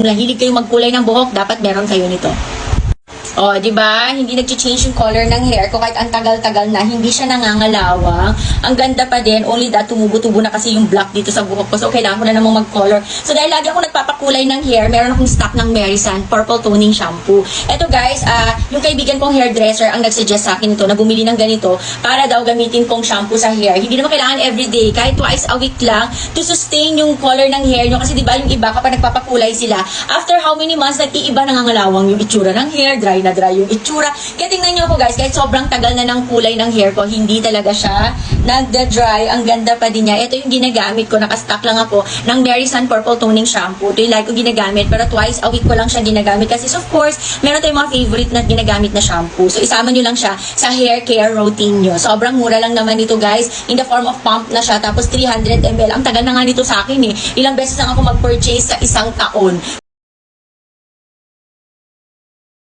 nahilig kayong magkulay ng buhok, dapat meron kayo nito. Oh, di ba? Hindi nag-change yung color ng hair ko kahit ang tagal-tagal na, hindi siya nangangalawang. Ang ganda pa din, only that tumubo-tubo na kasi yung black dito sa buhok ko. So, kailangan ko na namang mag-color. So, dahil lagi ako nagpapakulay ng hair, meron akong stock ng Merisan Purple Toning Shampoo. Eto guys, yung kaibigan kong hairdresser ang nag-suggest sa akin ito na bumili ng ganito para daw gamitin kong shampoo sa hair. Hindi naman kailangan everyday, kahit twice a week lang to sustain yung color ng hair nyo. Kasi di ba yung iba kapag nagpapakulay sila, after how many months, nag-iiba nangangalawang yung itsura ng hair, dry na dry yung itsura. Kaya tingnan nyo ako guys, kahit sobrang tagal na ng kulay ng hair ko, hindi talaga siya nagda-dry. Ang ganda pa din niya. Ito yung ginagamit ko, nakastock lang ako ng Merisan Purple Toning Shampoo. Ito yung like ko ginagamit, pero twice a week ko lang siya ginagamit. Kasi of course, meron tayong mga favorite na ginagamit na shampoo. So isama nyo lang siya sa hair care routine nyo. Sobrang mura lang naman ito guys. In the form of pump na siya. Tapos 300 ml. Ang tagal na nga nito sa akin eh. Ilang beses lang ako mag-purchase sa isang taon.